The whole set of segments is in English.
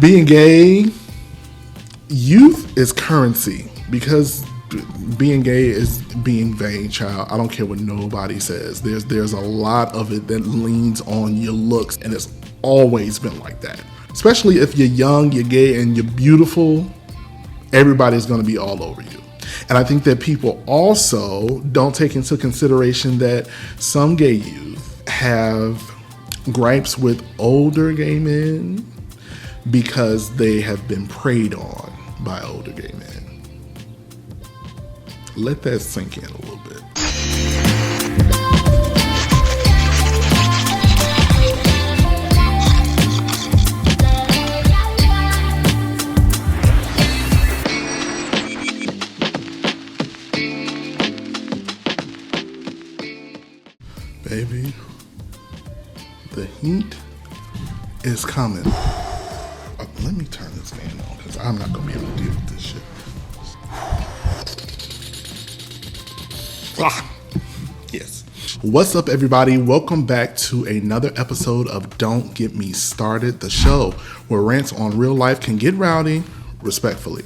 Being gay, youth is currency because being gay is being vain, child. I don't care what nobody says. There's a lot of it that leans on your looks, and it's always been like that. Especially if you're young, you're gay, and you're beautiful, everybody's going to be all over you. And I think that people also don't take into consideration that some gay youth have gripes with older gay men because they have been preyed on by older gay men. Let that sink in a little bit. Baby, the heat is coming. Let me turn this fan on because I'm not going to be able to deal with this shit. Yes. What's up, everybody? Welcome back to another episode of Don't Get Me Started, the show where rants on real life can get rowdy respectfully.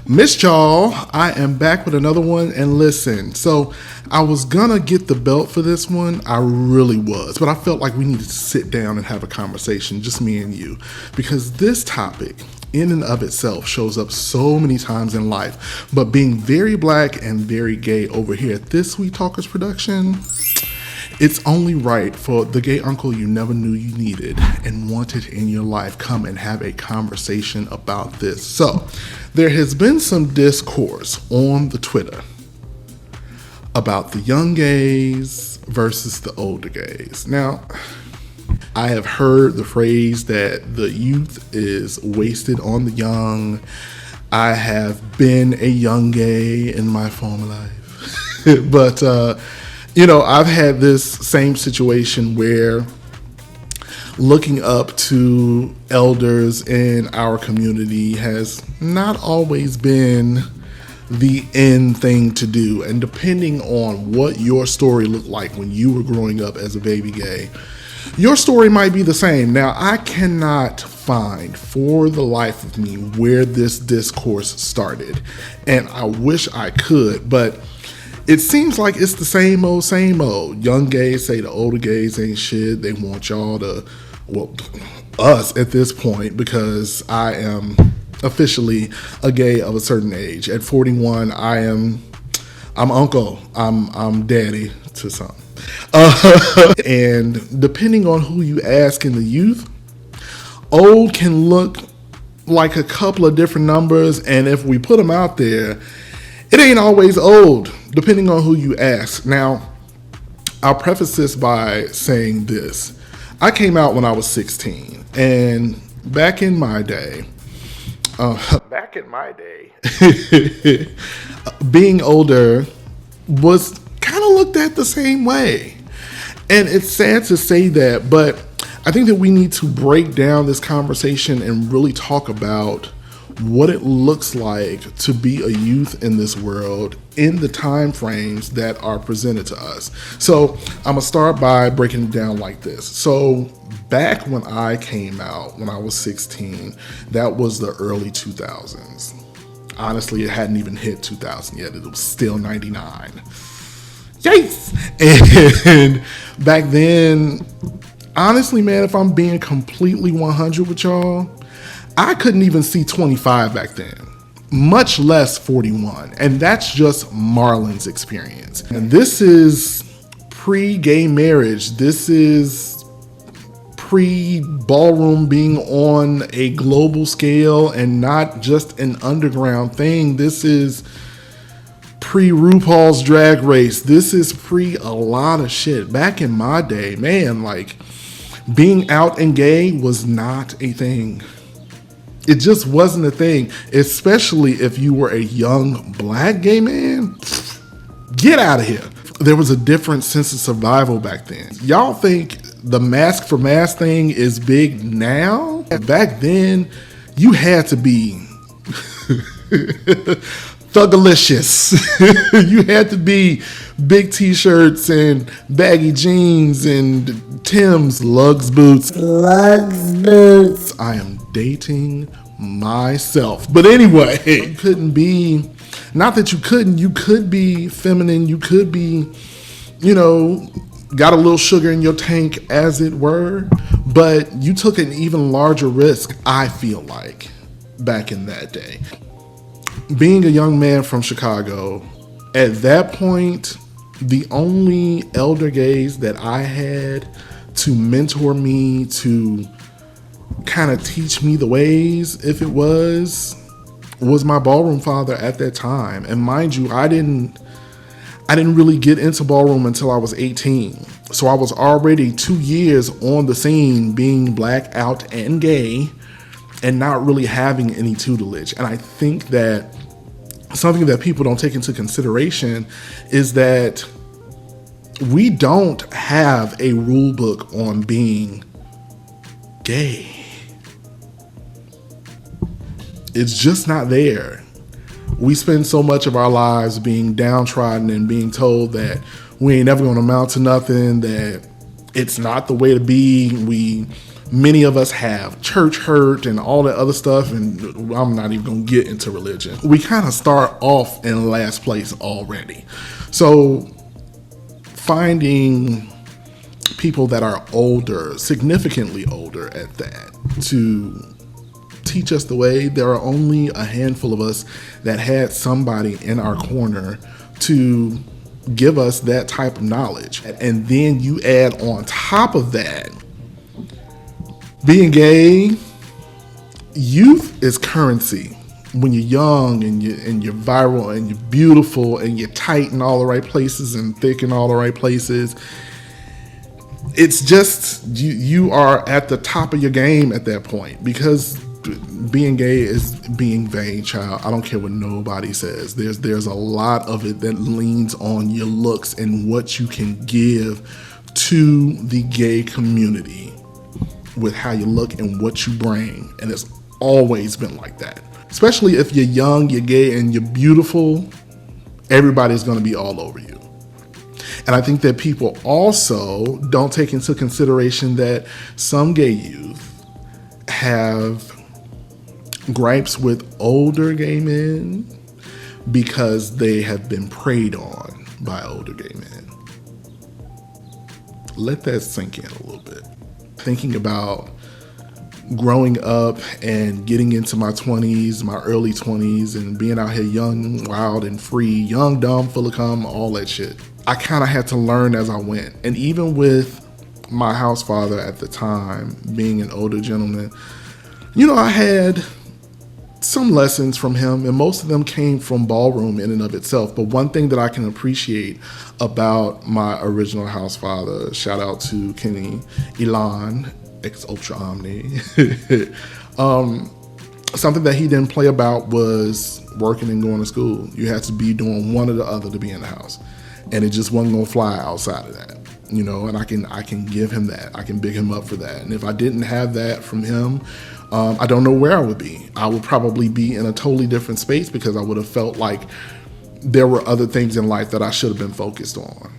Missed y'all. I am back with another one, and listen, so I was gonna get the belt for this one. I really was, but I felt like we needed to sit down and have a conversation, just me and you, because this topic in and of itself shows up so many times in life. But being very black and very gay over here at this Sweet Talkers production, it's only right for the gay uncle you never knew you needed and wanted in your life come and have a conversation about this. So there has been some discourse on the Twitter about the young gays versus the older gays. Now, I have heard the phrase that the youth is wasted on the young. I have been a young gay in my former life. But, I've had this same situation where looking up to elders in our community has not always been the end thing to do. And depending on what your story looked like when you were growing up as a baby gay, your story might be the same. Now, I cannot find for the life of me where this discourse started, and I wish I could, but it seems like it's the same old, same old. Young gays say the older gays ain't shit. They want y'all to, us at this point, because I am officially a gay of a certain age. At 41, I'm uncle. I'm daddy to some. And depending on who you ask in the youth, old can look like a couple of different numbers, and if we put them out there, it ain't always old, depending on who you ask. Now, I'll preface this by saying this. I came out when I was 16, and back in my day, being older was kind of looked at the same way. And it's sad to say that, but I think that we need to break down this conversation and really talk about what it looks like to be a youth in this world in the time frames that are presented to us. So I'm gonna start by breaking it down like this. So back when I came out, when I was 16, that was the early 2000s. Honestly, it hadn't even hit 2000 yet. It was still 99. Yikes! And back then, honestly, man, if I'm being completely 100 with y'all, I couldn't even see 25 back then, much less 41. And that's just Marlin's experience. And this is pre-gay marriage. This is pre-ballroom being on a global scale and not just an underground thing. This is pre-RuPaul's Drag Race. This is pre a lot of shit. Back in my day, man, like being out and gay was not a thing. It just wasn't a thing, especially if you were a young black gay man. Get out of here. There was a different sense of survival back then. Y'all think the mask for mask thing is big now? Back then, you had to be Thugalicious. You had to be big t-shirts and baggy jeans and Tim's Lugs boots. Lugs boots. I am dating myself. But anyway, you couldn't be, not that you couldn't, you could be feminine, you could be, you know, got a little sugar in your tank, as it were, but you took an even larger risk, I feel like, back in that day. Being a young man from Chicago, at that point, the only elder gays that I had to mentor me, to kind of teach me the ways, if it was my ballroom father at that time. And mind you, I didn't really get into ballroom until I was 18. So I was already 2 years on the scene, being black, out, and gay, and not really having any tutelage. And I think that something that people don't take into consideration is that we don't have a rule book on being gay. It's just not there. We spend so much of our lives being downtrodden and being told that we ain't never going to amount to nothing, that it's not the way to be. Many of us have church hurt and all that other stuff, and I'm not even going to get into religion. We kind of start off in last place already. So finding people that are older, significantly older at that, to teach us the way. There are only a handful of us that had somebody in our corner to give us that type of knowledge. And then you add on top of that, being gay, youth is currency. When you're young and you're viral and you're beautiful and you're tight in all the right places and thick in all the right places, it's just you are at the top of your game at that point, because being gay is being vain, child. I don't care what nobody says. There's a lot of it that leans on your looks and what you can give to the gay community with how you look and what you bring. And it's always been like that. Especially if you're young, you're gay, and you're beautiful, everybody's going to be all over you. And I think that people also don't take into consideration that some gay youth have gripes with older gay men because they have been preyed on by older gay men. Let that sink in a little bit. Thinking about growing up and getting into my 20s, my early 20s, and being out here young, wild, and free, young, dumb, full of cum, all that shit. I kind of had to learn as I went. And even with my house father at the time, being an older gentleman, you know, I had some lessons from him, and most of them came from ballroom in and of itself. But one thing that I can appreciate about my original house father, shout out to Kenny Elon, ex Ultra Omni, something that he didn't play about was working and going to school. You had to be doing one or the other to be in the house, and it just wasn't gonna fly outside of that, you know. And I can give him that. I can big him up for that. And if I didn't have that from him, I don't know where I would be. I would probably be in a totally different space, because I would have felt like there were other things in life that I should have been focused on.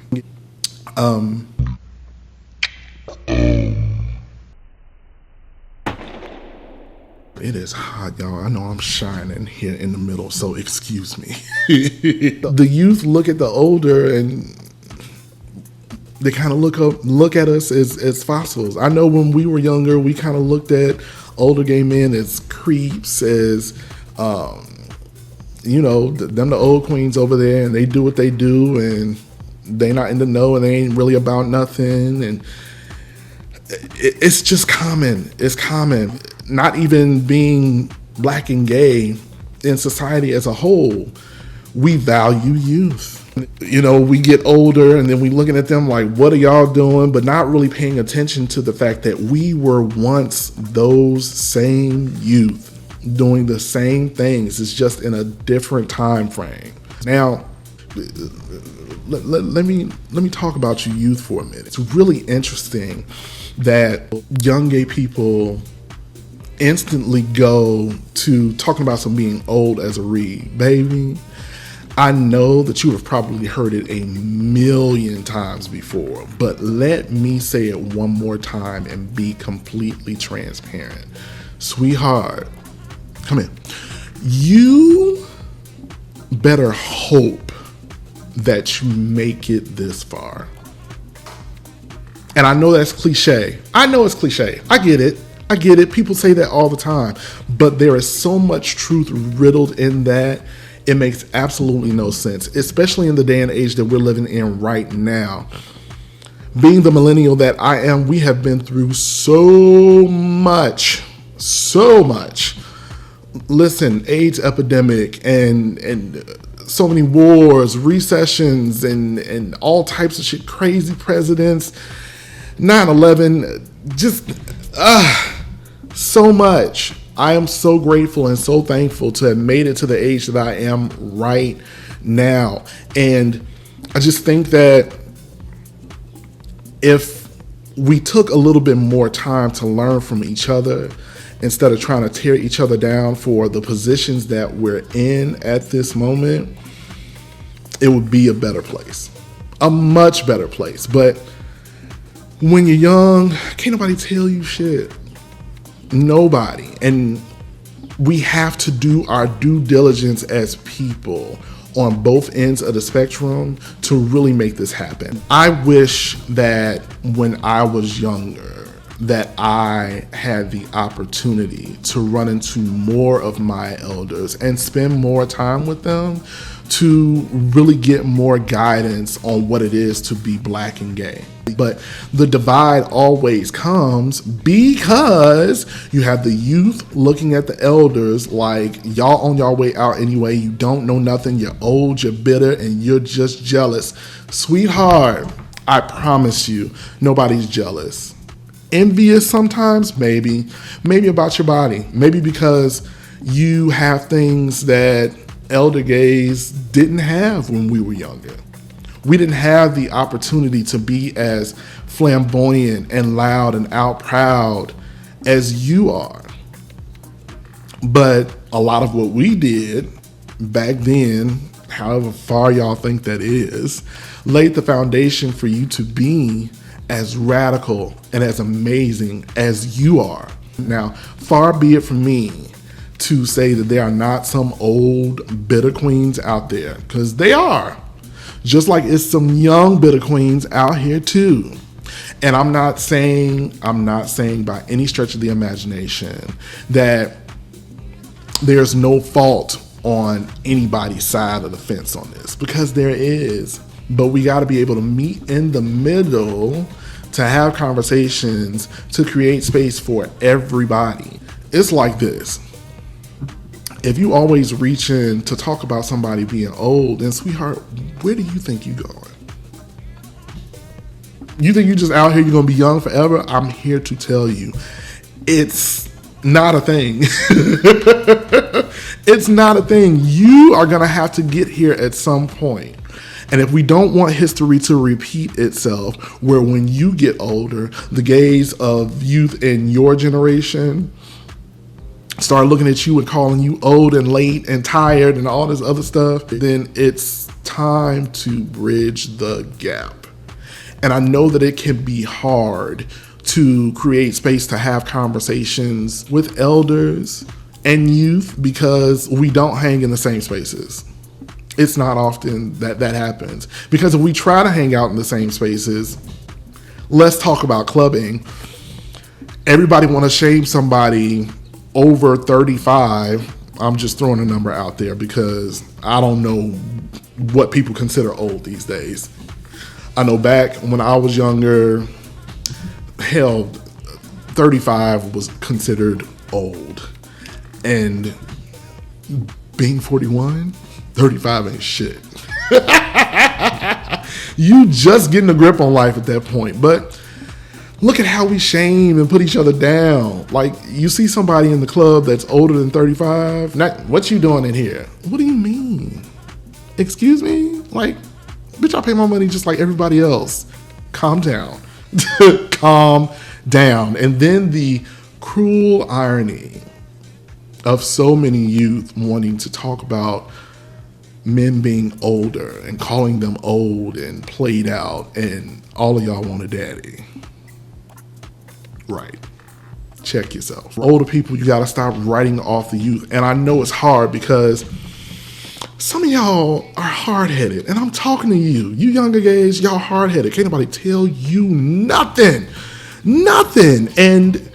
It is hot, y'all. I know I'm shining here in the middle, so excuse me. The youth look at the older and they kind of look at us as fossils. I know when we were younger, we kind of looked at older gay men as creeps, as you know, them the old queens over there, and they do what they do, and they not in the know, and they ain't really about nothing, and it's just common. It's common. Not even being black and gay, in society as a whole, we value youth. You know, we get older and then we looking at them like, what are y'all doing? But not really paying attention to the fact that we were once those same youth doing the same things. It's just in a different time frame. Now, let me talk about you youth for a minute. It's really interesting that young gay people instantly go to talking about some being old as a reed. Baby, I know that you have probably heard it a million times before, but let me say it one more time and be completely transparent. Sweetheart, come in. You better hope that you make it this far. And I know that's cliche. I know it's cliche. I get it. People say that all the time. But there is so much truth riddled in that. It makes absolutely no sense, especially in the day and age that we're living in right now. Being the millennial that I am, we have been through so much. Listen, AIDS epidemic and so many wars, recessions, and all types of shit, crazy presidents, 9/11, just so much. I am so grateful and so thankful to have made it to the age that I am right now. And I just think that if we took a little bit more time to learn from each other instead of trying to tear each other down for the positions that we're in at this moment, it would be a better place, a much better place. But when you're young, can't nobody tell you shit. Nobody. And we have to do our due diligence as people on both ends of the spectrum to really make this happen. I wish that when I was younger, that I had the opportunity to run into more of my elders and spend more time with them to really get more guidance on what it is to be Black and gay. But the divide always comes because you have the youth looking at the elders like, y'all on your way out anyway, you don't know nothing, you're old, you're bitter, and you're just jealous. Sweetheart, I promise you, nobody's jealous. Envious sometimes, maybe about your body, maybe because you have things that elder gays didn't have when we were younger. We didn't have the opportunity to be as flamboyant and loud and out proud as you are. But a lot of what we did back then, however far y'all think that is, laid the foundation for you to be as radical and as amazing as you are. Now, far be it from me to say that there are not some old bitter queens out there, because they are. Just like it's some young bitter queens out here too. And I'm not saying by any stretch of the imagination that there's no fault on anybody's side of the fence on this, because there is. But we got to be able to meet in the middle to have conversations, to create space for everybody. It's like this. If you always reach in to talk about somebody being old, then sweetheart, where do you think you're going? You think you're just out here, you're going to be young forever? I'm here to tell you, it's not a thing. It's not a thing. You are going to have to get here at some point. And if we don't want history to repeat itself, where when you get older, the gaze of youth in your generation start looking at you and calling you old and late and tired and all this other stuff, then it's time to bridge the gap. And I know that it can be hard to create space to have conversations with elders and youth because we don't hang in the same spaces. It's not often that happens. Because if we try to hang out in the same spaces, let's talk about clubbing. Everybody want to shame somebody over 35. I'm just throwing a number out there because I don't know what people consider old these days. I know back when I was younger, hell, 35 was considered old. And being 41, 35 ain't shit. You just getting a grip on life at that point. But look at how we shame and put each other down. Like, you see somebody in the club that's older than 35. What you doing in here? What do you mean? Excuse me? Like, bitch, I pay my money just like everybody else. Calm down. Calm down. And then the cruel irony of so many youth wanting to talk about men being older and calling them old and played out, and all of y'all want a daddy. Right. Check yourself. Older people, you gotta stop writing off the youth. And I know it's hard because some of y'all are hard-headed, and I'm talking to you. You younger guys, y'all hard-headed. Can't nobody tell you nothing. Nothing. And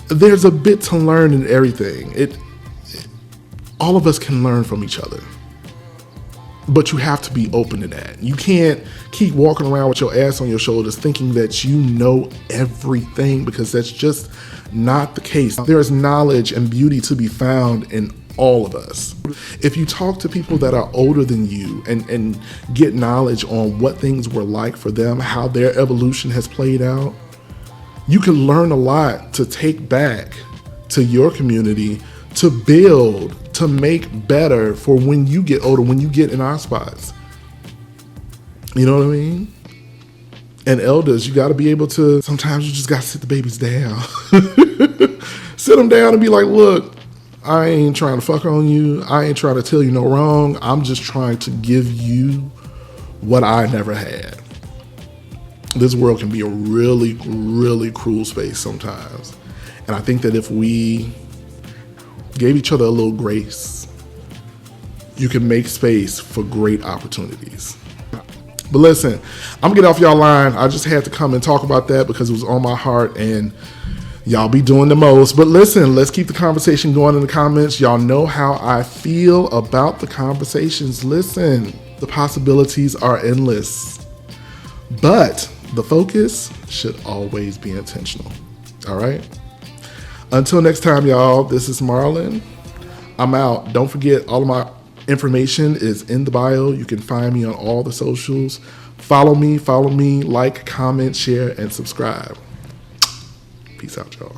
there's a bit to learn in everything. All of us can learn from each other. But you have to be open to that. You can't keep walking around with your ass on your shoulders thinking that you know everything, because that's just not the case. There is knowledge and beauty to be found in all of us. If you talk to people that are older than you and get knowledge on what things were like for them, how their evolution has played out, you can learn a lot to take back to your community, to build, to make better for when you get older, when you get in our spots. You know what I mean? And elders, you got to be able to, sometimes you just got to sit the babies down. Sit them down and be like, look, I ain't trying to fuck on you. I ain't trying to tell you no wrong. I'm just trying to give you what I never had. This world can be a really, really cruel space sometimes. And I think that if we gave each other a little grace, you can make space for great opportunities. But listen, I'm gonna get off y'all line. I just had to come and talk about that because it was on my heart, and y'all be doing the most. But listen, let's keep the conversation going in the comments. Y'all know how I feel about the conversations. Listen, the possibilities are endless, but the focus should always be intentional. All right? Until next time, y'all, this is Marlin. I'm out. Don't forget, all of my information is in the bio. You can find me on all the socials. Follow me, like, comment, share, and subscribe. Peace out, y'all.